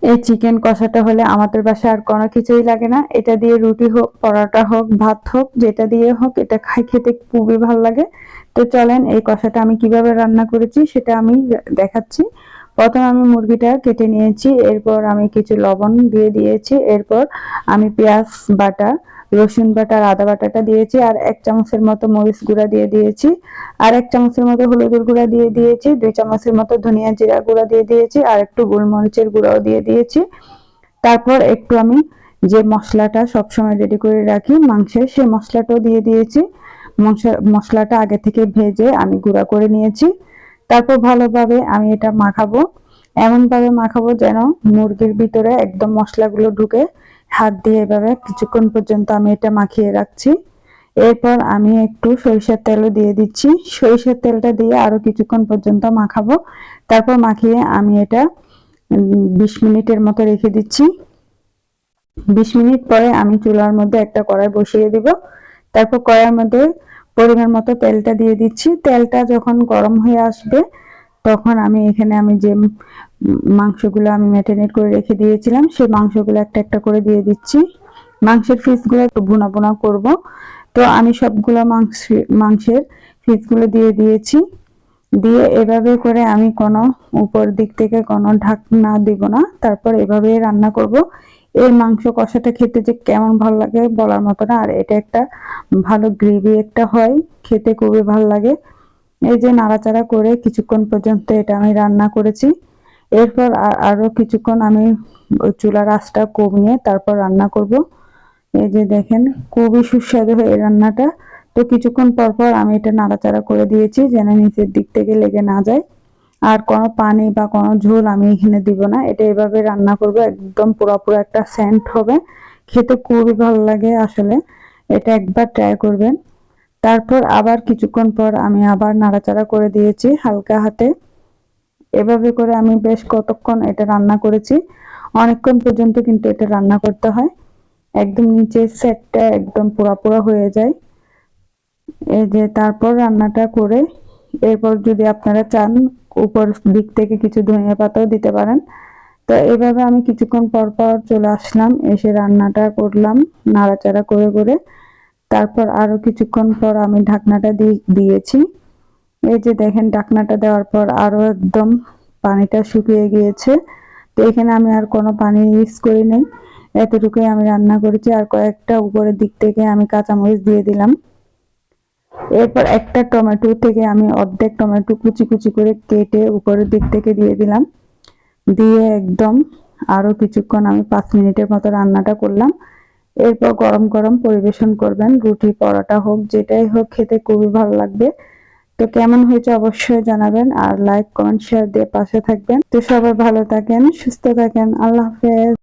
এই চিকেন কষাটা হলে আমাদের বাসায় আর কোনো কিছুই লাগে না। এটা দিয়ে রুটি হোক, পরোটা হোক, ভাত হোক, যেটা দিয়ে হোক এটা খেতে খুবই ভালো লাগে। তো চলেন এই কষাটা আমি কিভাবে রান্না করেছি সেটা আমি দেখাচ্ছি। প্রথমে আমি মুরগিটা কেটে নিয়েছি, এরপর আমি কিছু লবণ দিয়ে দিয়েছি, এরপর আমি পেঁয়াজ বাটা, রসুন বাটা আর আদা বাটাটা দিয়েছি, আর 1 চামচের মতো মরিচ গুঁড়া দিয়ে দিয়েছি, আর 1 চামচের মতো হলুদের গুঁড়া দিয়ে দিয়েছি, 2 চামচের মতো ধনিয়া জিরা গুঁড়া দিয়ে দিয়েছি, আর একটু গোলমরিচের গুঁড়াও দিয়ে দিয়েছি। তারপর একটু আমি যে মশলাটা সবসময় রেডি করে রাখি মাংসের, সেই মশলাটাও দিয়ে দিয়েছি। মশলাটা আগে থেকে ভেজে আমি গুঁড়া করে নিয়েছি। তারপর ভালোভাবে আমি এটা মাখাবো, এমন ভাবে মাখাবো যেন মুরগির ভিতরে একদম মশলাগুলো ঢুকে। হাত দিয়ে এভাবে কিছুক্ষণ পর্যন্ত আমি এটা মাখিয়ে রাখছি। এরপর আমি একটু সরিষার তেলও দিয়ে দিচ্ছি। সরিষার তেলটা দিয়ে আরো কিছুক্ষণ পর্যন্ত মাখাবো। তারপর মাখিয়ে আমি এটা 20 মিনিটের মতো রেখে দিচ্ছি। 20 মিনিট পরে আমি চুলার মধ্যে একটা কড়াই বসিয়ে দিব। তারপর কড়াইয়ের মধ্যে পরিমাণ মতো তেলটা দিয়ে দিচ্ছি। তেলটা যখন গরম হয়ে আসবে তখন আমি এখানে যে মাংসগুলো আমি ম্যারিনেট করে রেখে দিয়েছিলাম সেই মাংসগুলো একটা একটা করে দিয়ে দিচ্ছি। মাংসের পিসগুলো একটু ভুনা ভুনা করব। তো আমি সবগুলো মাংসের পিসগুলো দিয়ে দিয়েছি। দিয়ে এভাবে করে আমি কোনো উপর দিক থেকে কোনো ঢাকনা দিব না, তারপর এভাবে রান্না করব। এই মাংস কষাটা খেতে যে কেমন ভালো লাগে বলার মতো না, আর এটা একটা ভালো গ্রেভি একটা হয়, খেতে খুবই ভালো লাগে। এই যে নাড়াচাড়া করে কিছুক্ষণ পর্যন্ত এটা আমি রান্না করেছি। এরপর আরো কিছুক্ষণ আমি চুলার আঁচটা কমিয়ে তারপর রান্না করব। এই যে দেখেন খুবই সুস্বাদু হয় এই রান্নাটা। তো কিছুক্ষণ পর পর আমি এটা নাড়াচাড়া করে দিয়েছি যেন নিচের দিক থেকে লেগে না যায়। আর কোনো পানি বা কোনো ঝোল আমি এখানে দিব না, এটা এভাবে রান্না করব, একদম পুরোপুরি একটা সেন্ট হবে, খেতে খুবই ভালো লাগে আসলে। এটা একবার ট্রাই করবেন। তারপর আবার কিছুক্ষণ পর আমি আবার নাড়াচাড়া করে দিয়েছি হালকা হাতে। এভাবে করে আমি বেশ কতক্ষণ এটা রান্না করেছি, অনেকক্ষণ পর্যন্ত কিন্তু এটা রান্না করতে হয়, একদম নিচের সেটটা একদম পুরো হয়ে যায়। এই যে তারপর রান্নাটা করে এরপর যদি আপনারা চান উপর দিক থেকে কিছু ধনিয়া পাতাও দিতে পারেন। তো এইভাবে আমি কিছুক্ষণ পর পর চলে আসলাম, এসে রান্নাটা করলাম নাড়াচাড়া করে করে। তারপর আরো কিছুক্ষণ পর আমি ঢাকনাটা দিয়েছি। এই যে দেখেন ঢাকনাটা দেওয়ার পর আরো একদম পানিটা শুকিয়ে গিয়েছে। তো এখানে আমি আর কোনো পানি ইউজ করি নাই, এতটুকুই আমি রান্না করেছি। আর কয়েকটা উপরের দিক থেকে আমি কাঁচামরিচ দিয়ে দিলাম। এরপর একটা টমেটো থেকে আমি অর্ধেক টমেটো কুচি কুচি করে কেটে উপরের দিক থেকে দিয়ে দিলাম। দিয়ে একদম আরো কিছুক্ষণ আমি 5 মিনিটের মতো রান্নাটা করলাম। এরপর গরম গরম পরিবেশন করবেন, রুটি পরোটা হোক যেটাই হোক খেতে খুবই ভালো লাগবে। তো কেমন হয়েছে অবশ্যই জানাবেন, আর লাইক কমেন্ট শেয়ার দিয়ে পাশে থাকবেন। তো সবাই ভালো থাকেন, সুস্থ থাকেন, আল্লাহ হাফেজ।